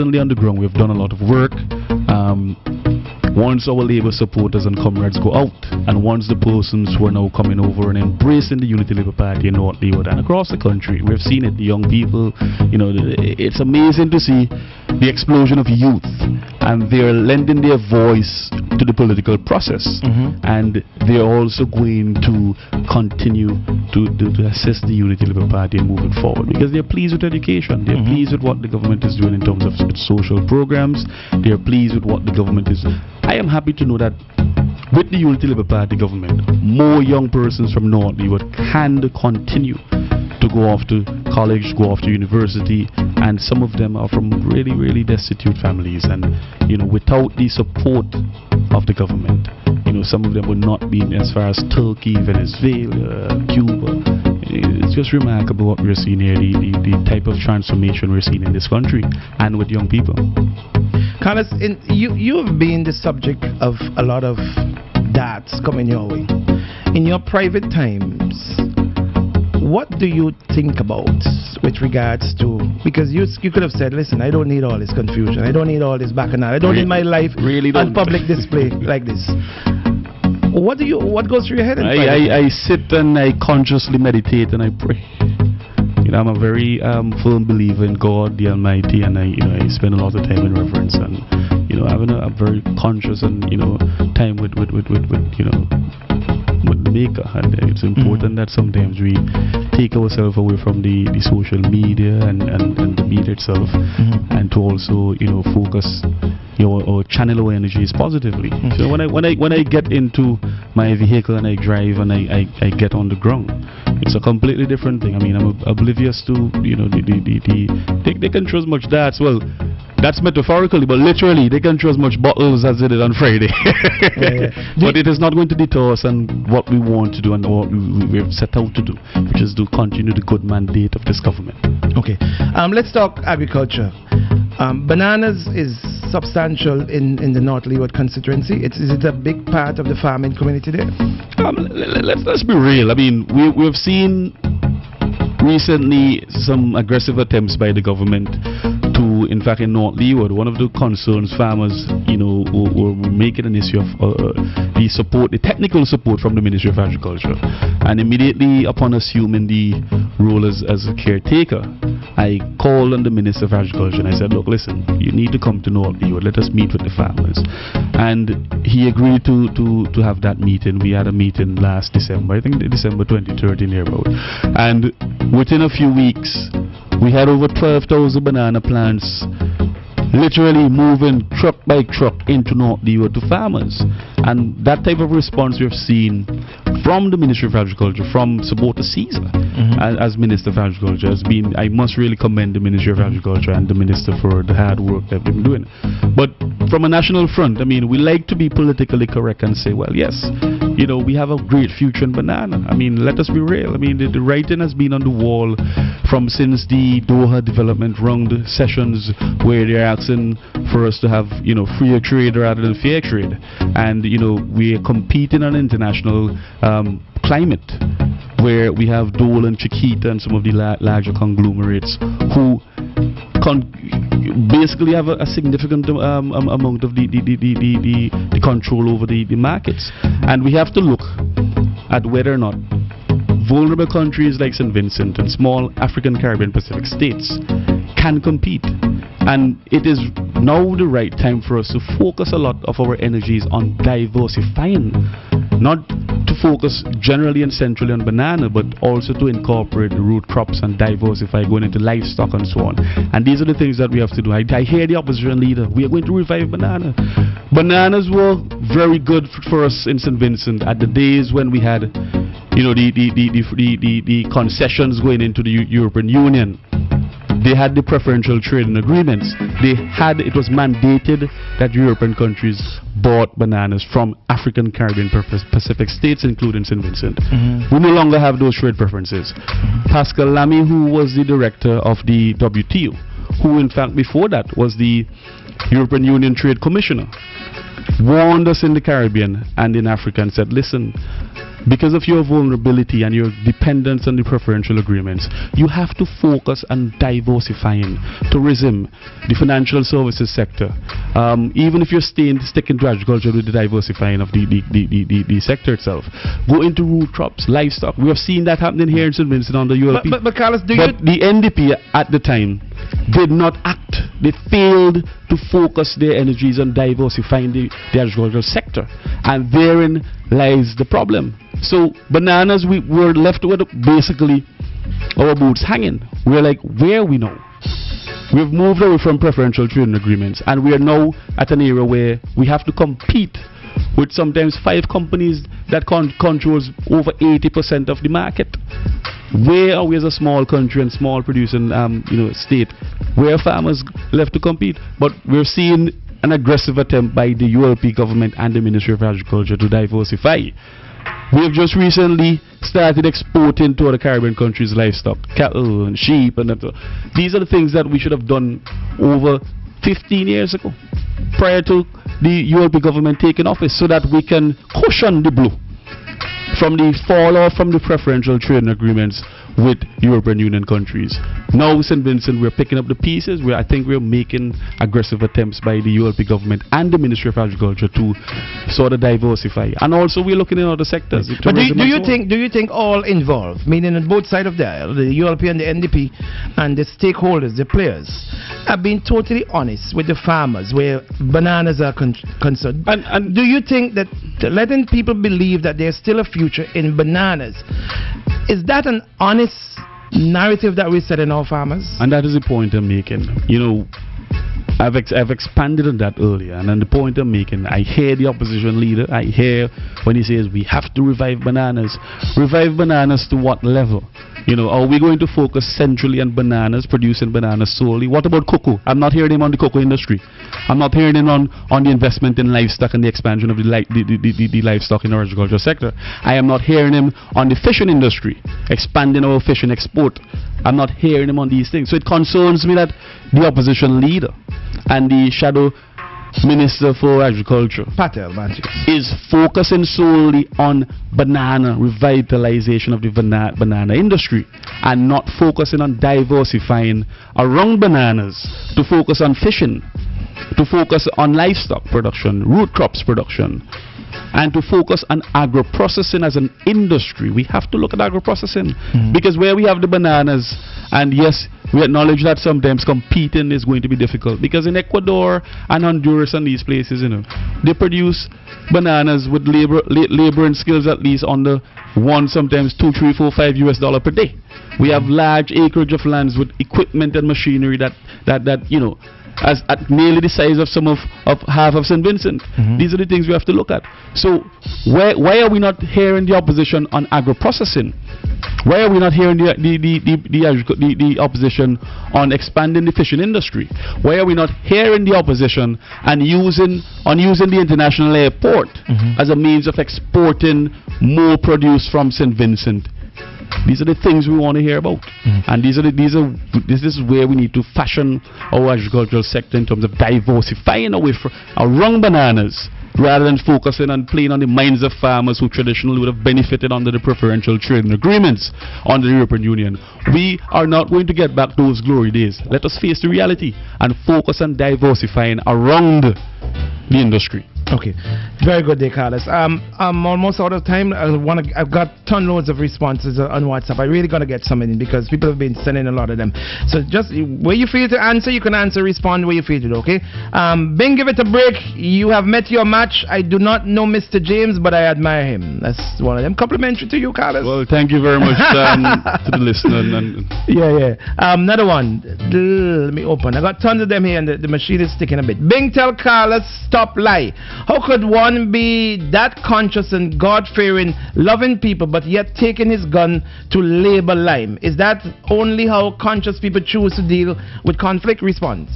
certainly on the ground, we've done a lot of work. Once our Labour supporters and comrades go out, and once the persons who are now coming over and embracing the Unity Labour Party in North Leeward and across the country, we've seen it, the young people, it's amazing to see the explosion of youth, and they're lending their voice to the political process, and they're also going to continue to assist the Unity Labour Party in moving forward, because they're pleased with education, they're pleased with what the government is doing in terms of its social programs, they're pleased with what the government is. I am happy to know that with the Unity Labour Party government, more young persons from North Leeward can continue to go off to college, go off to university, and some of them are from really, really destitute families, and without the support of the government, some of them would not be as far as Turkey, Venezuela, Cuba. It's just remarkable what we're seeing here, the type of transformation we're seeing in this country and with young people. Carlos, you have been the subject of a lot of darts coming your way. In your private times, what do you think about with regards to, because you could have said, listen, I don't need all this confusion, I don't need all this bacchanal, I don't need my life on public display like this. What goes through your head? I sit and I consciously meditate and I pray. I'm a very firm believer in God, the Almighty, and I spend a lot of time in reverence, and having a very conscious and time with the Maker. And it's important that sometimes we take ourselves away from the social media and the media itself, and to also focus or channel our energies positively. So when I get into my vehicle and I drive and I get on the ground, it's a completely different thing. I mean, I'm oblivious to they can throw as much darts. Well, that's metaphorically, but literally they can throw as much bottles as they did on Friday. But it is not going to deter us and what we want to do and what we've set out to do, which is to continue the good mandate of this government. Okay, let's talk agriculture. Bananas is substantial in the North Leeward constituency. Is it a big part of the farming community there? Let's be real. I mean, we've seen recently some aggressive attempts by the government to, in fact, in North Leeward, one of the concerns farmers, were making an issue of the technical support from the Ministry of Agriculture. And immediately upon assuming the role as a caretaker, I called on the Minister of Agriculture and I said, look, listen, you need to come to North Leeward, let us meet with the farmers. And he agreed to have that meeting. We had a meeting last December, I think December 2013 thereabout. And within a few weeks, we had over 12,000 banana plants literally moving truck by truck into North Leeward to farmers. And that type of response we've seen from the Ministry of Agriculture, from Supporter Caesar as Minister of Agriculture, has been, I must really commend the Ministry of Agriculture and the Minister for the hard work they've been doing. But from a national front, I mean, we like to be politically correct and say, well, yes, we have a great future in banana. I mean, let us be real. I mean, the writing has been on the wall since the Doha Development Round sessions, where they're asking for us to have, freer trade rather than fair trade. And, we are competing on an international climate where we have Dole and Chiquita and some of the larger conglomerates who basically have a significant amount of the control over the markets. And we have to look at whether or not vulnerable countries like St. Vincent and small African, Caribbean, Pacific states can compete. And it is now the right time for us to focus a lot of our energies on diversifying, not to focus generally and centrally on banana, but also to incorporate the root crops and diversify, going into livestock and so on. And these are the things that we have to do. I hear the opposition leader, we are going to revive banana. Bananas were very good for us in St. Vincent at the days when we had the concessions going into the European Union. They had the preferential trading agreements. It was mandated that European countries bought bananas from African, Caribbean, Pacific states, including St. Vincent. We no longer have those trade preferences. Pascal Lamy, who was the director of the WTO, who in fact before that was the European Union Trade Commissioner, warned us in the Caribbean and in Africa and said, listen, because of your vulnerability and your dependence on the preferential agreements, you have to focus on diversifying tourism, the financial services sector. Even if you're sticking to agriculture with the diversifying of the sector itself, go into root crops, livestock. We have seen that happening here in St. Vincent on the ULP. But Carlos, the NDP at the time did not act. They failed to focus their energies on diversifying the agricultural sector, and therein lies the problem. So bananas, we were left with basically our boots hanging. We're like, where are we now? We've moved away from preferential trading agreements, and we are now at an era where we have to compete with sometimes 5 companies that controls over 80% of the market. Where are we as a small country and small producing state? Where are farmers left to compete? But we're seeing an aggressive attempt by the ULP government and the Ministry of Agriculture to diversify. We have just recently started exporting to other Caribbean countries livestock, cattle and sheep, and these are the things that we should have done over 15 years ago, prior to the ULP government taking office, so that we can cushion the blow from the fall off from the preferential trading agreements with European Union countries. Now, St. Vincent, we're picking up the pieces. I think we're making aggressive attempts by the ULP government and the Ministry of Agriculture to sort of diversify. And also, we're looking in other sectors. But do you think all involved, meaning on both sides of the aisle, the ULP and the NDP, and the stakeholders, the players, have been totally honest with the farmers where bananas are concerned? And do you think that letting people believe that there's still a future in bananas, is that an honest narrative that we're setting our farmers? And that is the point I'm making. You know, I've expanded on that earlier, and then the point I'm making, I hear the opposition leader, I hear when he says we have to revive bananas. Revive bananas to what level? You know, are we going to focus centrally on bananas, producing bananas solely? What about cocoa? I'm not hearing him on the cocoa industry. I'm not hearing him on the investment in livestock and the expansion of the livestock in our agriculture sector. I am not hearing him on the fishing industry, expanding our fishing export. I'm not hearing him on these things. So it concerns me that the opposition leader and the shadow Minister for Agriculture Patel is focusing solely on banana revitalization of the banana industry, and not focusing on diversifying around bananas, to focus on fishing, to focus on livestock production, root crops production, and to focus on agro-processing as an industry. We have to look at agro-processing, because where we have the bananas, and yes, we acknowledge that sometimes competing is going to be difficult, because in Ecuador and Honduras and these places, you know, they produce bananas with labor and skills at least under $1, sometimes $2, $3, $4, $5 per day. We have large acreage of lands with equipment and machinery that you know, as at nearly the size of half of St. Vincent. These are the things we have to look at. So why are we not hearing the opposition on agro-processing? Why are we not hearing the opposition on expanding the fishing industry? Why are we not hearing the opposition and using the international airport as a means of exporting more produce from St. Vincent? These are the things we want to hear about, and this is where we need to fashion our agricultural sector in terms of diversifying away from around bananas, rather than focusing on playing on the minds of farmers who traditionally would have benefited under the preferential trading agreements under the European Union. We are not going to get back those glory days. Let us face the reality and focus on diversifying around the industry. Okay, very good day, Carlos. I'm almost out of time. I've got ton loads of responses on WhatsApp. I really gotta get some in, because people have been sending a lot of them. So just where you feel to answer, you can answer, respond where you feel to. Okay. Bing, give it a break. You have met your match. I do not know Mr. James, but I admire him. That's one of them. Complimentary to you, Carlos. Well, thank you very much to the listener. Yeah. Another one. Let me open. I got tons of them here, and the machine is sticking a bit. Bing, tell Carlos stop lie. How could one be that conscious and God-fearing, loving people, but yet taking his gun to labor lime? Is that only how conscious people choose to deal with conflict? Response.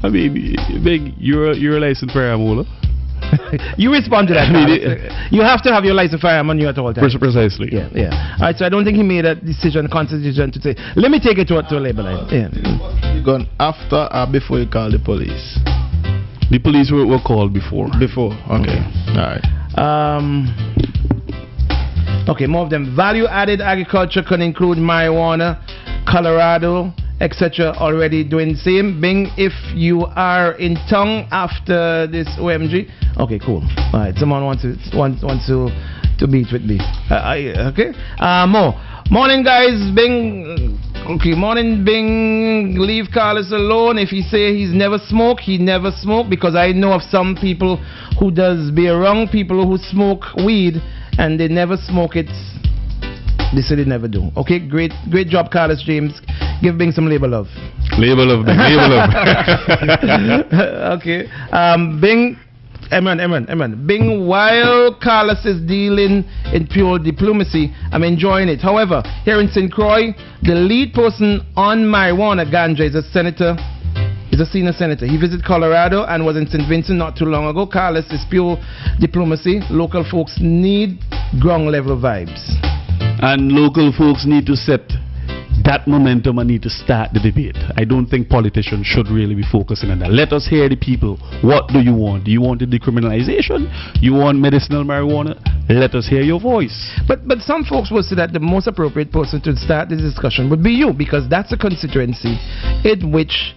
I mean, Big, you're a licensed firearm holder. You respond to that. You have to have your license firearm on you at all times. Precisely. Yeah. All right, so I don't think he made a conscious decision to say, let me take it to a labor line. Yeah. Gone after or before you call the police? The police were called before. Before, okay. All right. Okay, more of them. Value-added agriculture can include marijuana, Colorado, etc. already doing the same. Bing, if you are in town after this OMG. Okay, cool. All right, someone wants to meet with me. Okay. More. Morning, guys. Bing. Okay, morning, Bing. Leave Carlos alone. If he say he's never smoked, he never smoked, because I know of some people who does be around people who smoke weed and they never smoke it. They say they never do. Okay, great job, Carlos James. Give Bing some labor love. Labor love, Bing. Labor love. Okay. Bing. Eman. Bing, while Carlos is dealing in pure diplomacy, I'm enjoying it. However, here in St. Croix, the lead person on marijuana ganja is a senior senator. He visited Colorado and was in St. Vincent not too long ago. Carlos is pure diplomacy. Local folks need ground level vibes. And local folks need to set that momentum and need to start the debate. I don't think politicians should really be focusing on that. Let us hear the people. What do you want? Do you want the decriminalization? You want medicinal marijuana? Let us hear your voice. But some folks will say that the most appropriate person to start this discussion would be you, because that's a constituency in which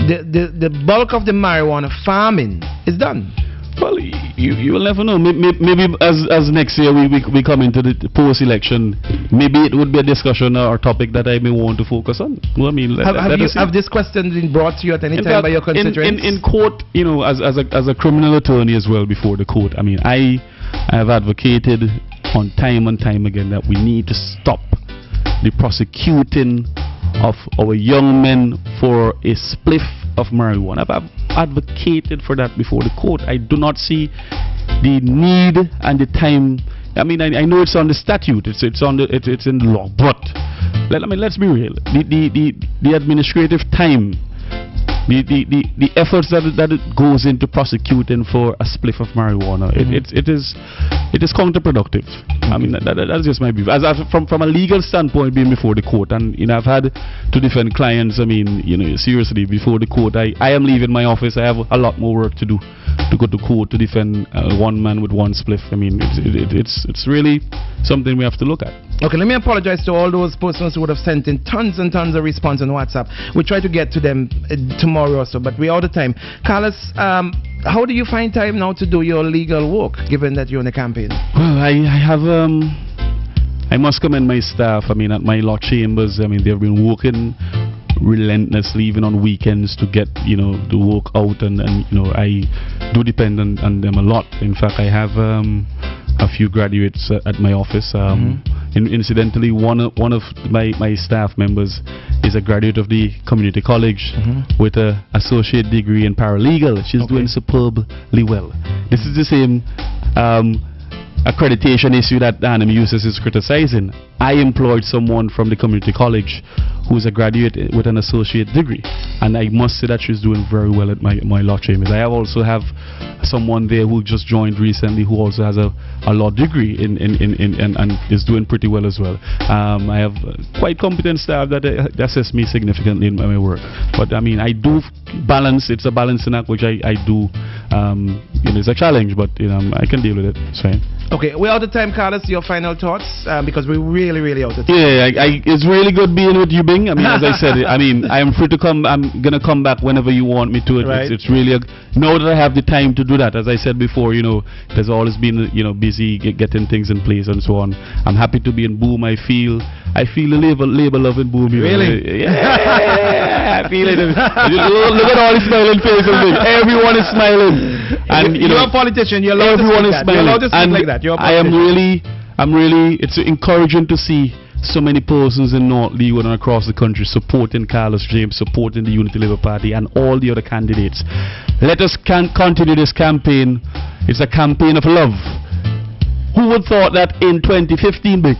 the bulk of the marijuana farming is done. Well, you will never know. Maybe as next year we come into the post-election, maybe it would be a discussion or topic that I may want to focus on. Well, I mean, have this question been brought to you at any time by your constituents? In court, you know, as a criminal attorney as well before the court. I mean, I have advocated on time and time again that we need to stop the prosecuting of our young men for a spliff of marijuana. I've advocated for that before the court. I do not see the need and the time. I mean, I know it's on the statute, it's in the law, but let's be real. The administrative time, the efforts that it goes into prosecuting for a spliff of marijuana, it is counterproductive. I mean, that's just my view. From a legal standpoint, being before the court, and you know, I've had to defend clients. I mean, you know, seriously, before the court, I am leaving my office. I have a lot more work to do to go to court to defend one man with one spliff. I mean, it's really something we have to look at. Okay, let me apologize to all those persons who would have sent in tons and tons of response on WhatsApp. We try to get to them tomorrow or so, but we're out of time. Carlos, how do you find time now to do your legal work, given that you're in a campaign? Well, I must commend my staff. I mean, at my law chambers, I mean, they've been working relentlessly, even on weekends, to get, you know, the work out, and you know, I do depend on them a lot. In fact, I have a few graduates at my office. Incidentally, one of my staff members is a graduate of the community college with an associate degree in paralegal. She's doing superbly well. This is the same accreditation issue that Anime Uses is criticizing. I employed someone from the community college who's a graduate with an associate degree, and I must say that she's doing very well at my law chambers. I also have someone there who just joined recently who also has a law degree and is doing pretty well as well. I have quite competent staff that assist me significantly in my work. But I mean, I do balance. It's a balancing act which I do. You know, it's a challenge, but you know, I can deal with it. It's fine. Okay, we're out of time, Carlos. Your final thoughts, because we're really out of time. Yeah, it's really good being with you, Bing. I mean, as I said, I mean, I am free to come. I'm gonna come back whenever you want me to. Right. It's really now that I have the time to do that. As I said before, you know, there's always been, you know, busy getting things in place and so on. I'm happy to be in Boom. I feel the labor love in Boom. Really? Yeah, I feel it. Look at all the smiling faces. Everyone is smiling. And you're a politician. You're allowed everyone to speak is smiling. You're allowed to speak like that. I'm really. It's encouraging to see so many persons in North Leeward and across the country supporting Carlos James, supporting the Unity Labour Party and all the other candidates. Let us continue this campaign. It's a campaign of love. Who would thought that in 2015,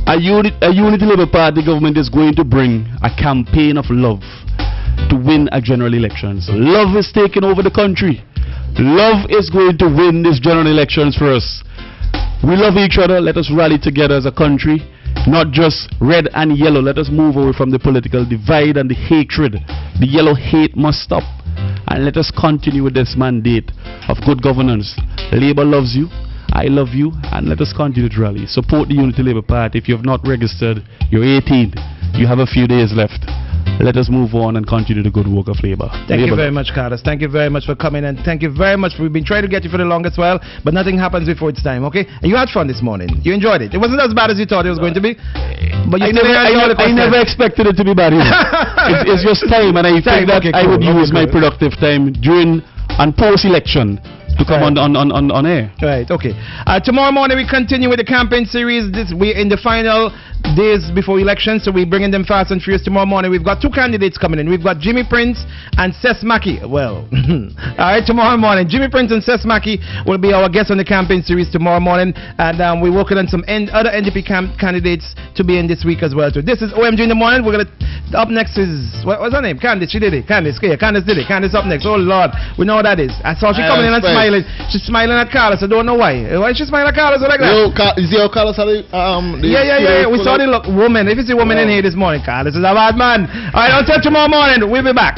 a Unity Labour Party government is going to bring a campaign of love to win a general elections? Love is taking over the country. Love is going to win this general elections for us. We love each other. Let us rally together as a country, not just red and yellow. Let us move away from the political divide and the hatred. The yellow hate must stop, and let us continue with this mandate of good governance. Labour loves you, I love you, and let us continue to rally. Support the Unity Labour Party. If you have not registered, you're 18. You have a few days left. Let us move on and continue the good work of Labour. Thank you very much, Carlos. Thank you very much for coming, and thank you very much. We've been trying to get you for the longest while, but nothing happens before it's time, okay? And you had fun this morning. You enjoyed it. It wasn't as bad as you thought it was going to be, but you I never expected it to be bad. It's just time, and I think that I would use my productive time during and post-election to come on air. Right, okay. Tomorrow morning we continue with the campaign series. We're in the final days before election, so we're bringing them fast and furious. Tomorrow morning we've got two candidates coming in. We've got Jimmy Prince and Seth Mackey. Well, alright, tomorrow morning Jimmy Prince and Seth Mackey will be our guests on the campaign series tomorrow morning, and we're working on some other NDP candidates to be in this week as well too. This is OMG in the morning. We're gonna up next is what's her name? Candice. She did it. Candice did it. Candice up next. Oh Lord, we know what that is. I saw she coming in and smiling. She's smiling at Carlos. I don't know why. Why is she smiling at Carlos like that? Is your Carlos yeah. We saw the woman. If you see a woman in here this morning, Carlos is a bad man. Alright, until tomorrow morning, we'll be back.